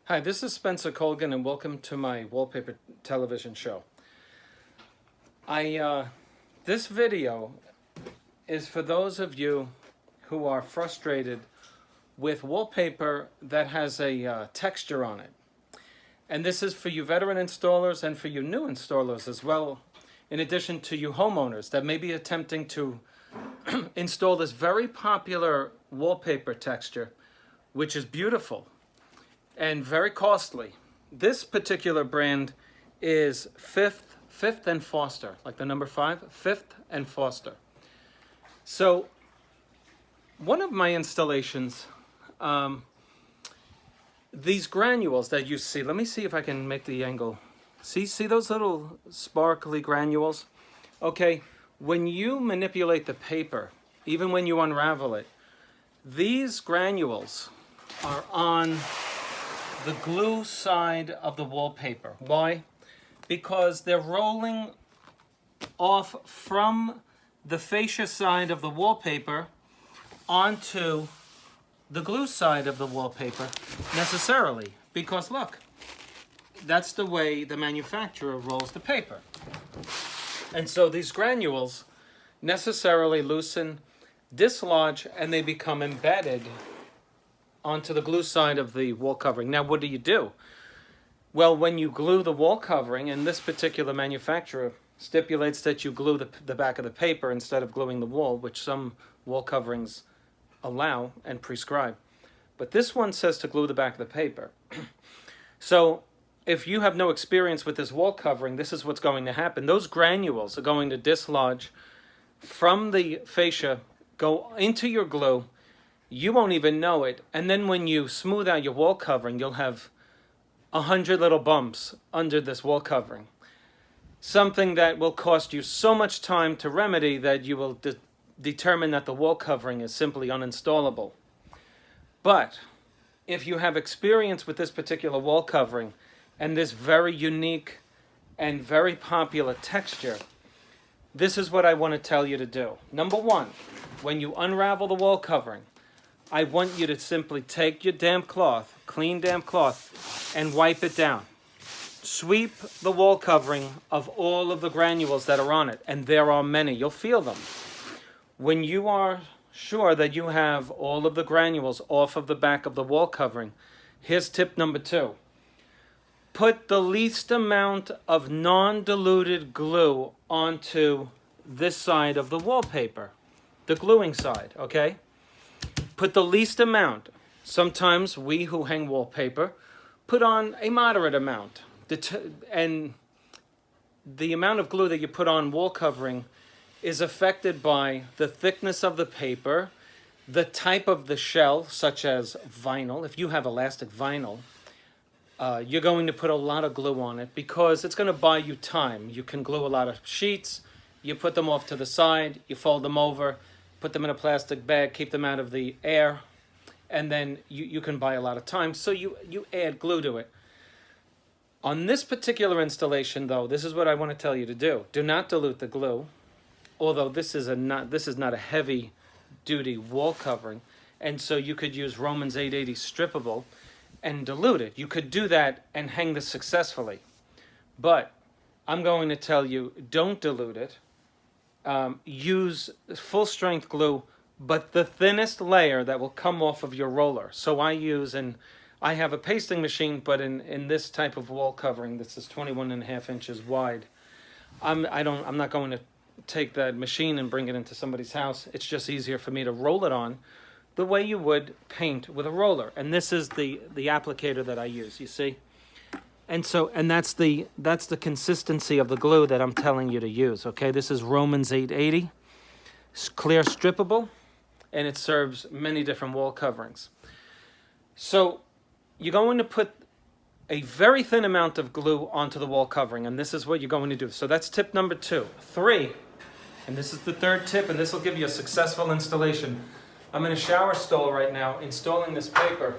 Hi, this is Spencer Colgan, and welcome to my Wallpaper television show. This video is for those of you who are frustrated with wallpaper that has a texture on it. And this is for you veteran installers and for you new installers as well, in addition to you homeowners that may be attempting to install this very popular wallpaper texture, which is beautiful and very costly. This particular brand is Fifth and Foster, like the number 5, Fifth and Foster. So one of my installations, these granules that you see, let me see if I can make the angle. See those little sparkly granules? Okay, when you manipulate the paper, even when you unravel it, these granules are on the glue side of the wallpaper. Why? Because they're rolling off from the fascia side of the wallpaper onto the glue side of the wallpaper necessarily. Because look, that's the way the manufacturer rolls the paper. And so these granules necessarily loosen, dislodge, and they become embedded onto the glue side of the wall covering. Now, what do? Well, when you glue the wall covering, and this particular manufacturer stipulates that you glue the back of the paper instead of gluing the wall, which some wall coverings allow and prescribe. But this one says to glue the back of the paper. So if you have no experience with this wall covering, this is what's going to happen. Those granules are going to dislodge from the fascia, go into your glue. You won't even know it. And then when you smooth out your wall covering, you'll have 100 little bumps under this wall covering. Something that will cost you so much time to remedy that you will determine that the wall covering is simply uninstallable. But if you have experience with this particular wall covering and this very unique and very popular texture, this is what I want to tell you to do. Number one, when you unravel the wall covering, I want you to simply take your damp cloth, clean damp cloth, and wipe it down. Sweep the wall covering of all of the granules that are on it, and there are many. You'll feel them. When you are sure that you have all of the granules off of the back of the wall covering, here's tip number 2. Put the least amount of non-diluted glue onto this side of the wallpaper, the gluing side, okay? Put the least amount. Sometimes we who hang wallpaper put on a moderate amount. And the amount of glue that you put on wall covering is affected by the thickness of the paper, the type of the shell, such as vinyl. If you have elastic vinyl, you're going to put a lot of glue on it because it's going to buy you time. You can glue a lot of sheets, you put them off to the side, you fold them over, put them in a plastic bag, keep them out of the air, and then you can buy a lot of time. So you add glue to it. On this particular installation, though, this is what I want to tell you to do. Do not dilute the glue, although this is not a heavy-duty wall covering, and so you could use Romans 880 strippable and dilute it. You could do that and hang this successfully. But I'm going to tell you, don't dilute it. Use full-strength glue, but the thinnest layer that will come off of your roller. So I have a pasting machine, but in this type of wall covering, this is 21.5 inches wide. I'm not going to take that machine and bring it into somebody's house. It's just easier for me to roll it on the way you would paint with a roller. And this is the applicator that I use, you see? And that's the consistency of the glue that I'm telling you to use, okay? This is Romans 880. It's clear strippable, and it serves many different wall coverings. So you're going to put a very thin amount of glue onto the wall covering, and this is what you're going to do. So that's tip number 2. 3, and this is the 3rd tip, and this will give you a successful installation. I'm in a shower stall right now installing this paper,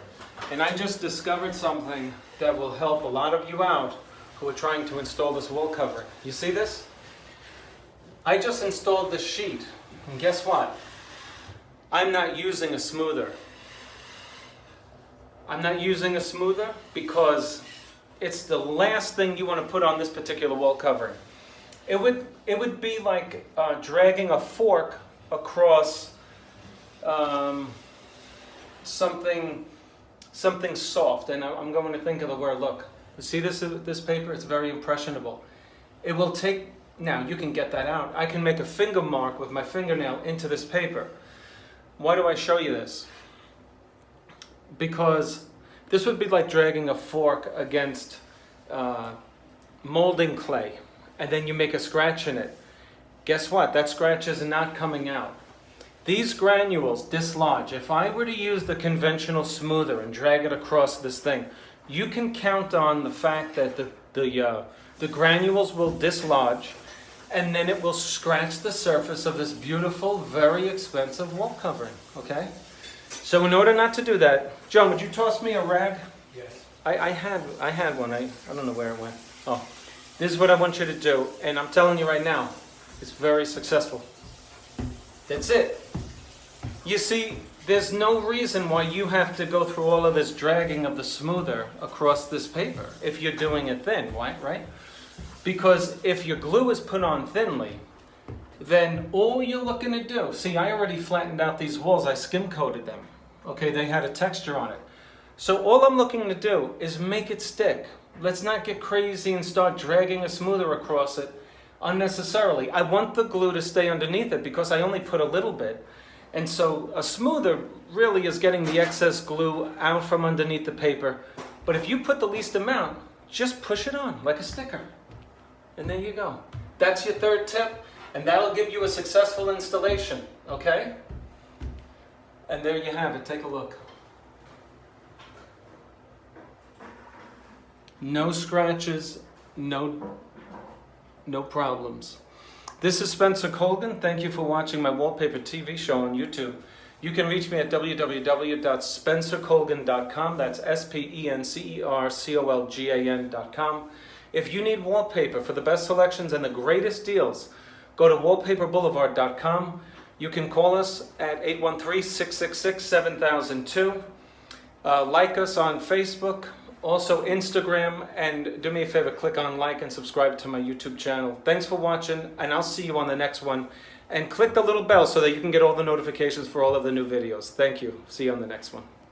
and I just discovered something that will help a lot of you out who are trying to install this wall covering. You see this? I just installed this sheet, and guess what? I'm not using a smoother. I'm not using a smoother because it's the last thing you want to put on this particular wall covering. It would be like dragging a fork across something soft, and I'm going to think of the word. Look, you see this paper? It's very impressionable. It will take. Now you can get that out. I can make a finger mark with my fingernail into this paper. Why do I show you this? Because this would be like dragging a fork against molding clay, and then you make a scratch in it. Guess what? That scratch is not coming out. These granules dislodge. If I were to use the conventional smoother and drag it across this thing, you can count on the fact that the granules will dislodge, and then it will scratch the surface of this beautiful, very expensive wall covering, okay? So in order not to do that, John, would you toss me a rag? Yes. I had one. I don't know where it went. Oh, this is what I want you to do, and I'm telling you right now, it's very successful. That's it. You see, there's no reason why you have to go through all of this dragging of the smoother across this paper if you're doing it thin, right? Because if your glue is put on thinly, then all you're looking to do, see, I already flattened out these walls, I skim coated them. Okay, they had a texture on it. So all I'm looking to do is make it stick. Let's not get crazy and start dragging a smoother across it unnecessarily. I want the glue to stay underneath it because I only put a little bit. And so a smoother really is getting the excess glue out from underneath the paper. But if you put the least amount, just push it on like a sticker. And there you go. That's your third tip, and that'll give you a successful installation, okay? And there you have it. Take a look. No scratches, no problems. This is Spencer Colgan. Thank you for watching my Wallpaper TV show on YouTube. You can reach me at www.spencercolgan.com. That's SPENCERCOLGAN.com. If you need wallpaper for the best selections and the greatest deals, go to wallpaperboulevard.com. You can call us at 813-666-7002. Like us on Facebook, also Instagram, and do me a favor, click on like and subscribe to my YouTube channel. Thanks for watching, and I'll see you on the next one. And click the little bell so that you can get all the notifications for all of the new videos. Thank you. See you on the next one.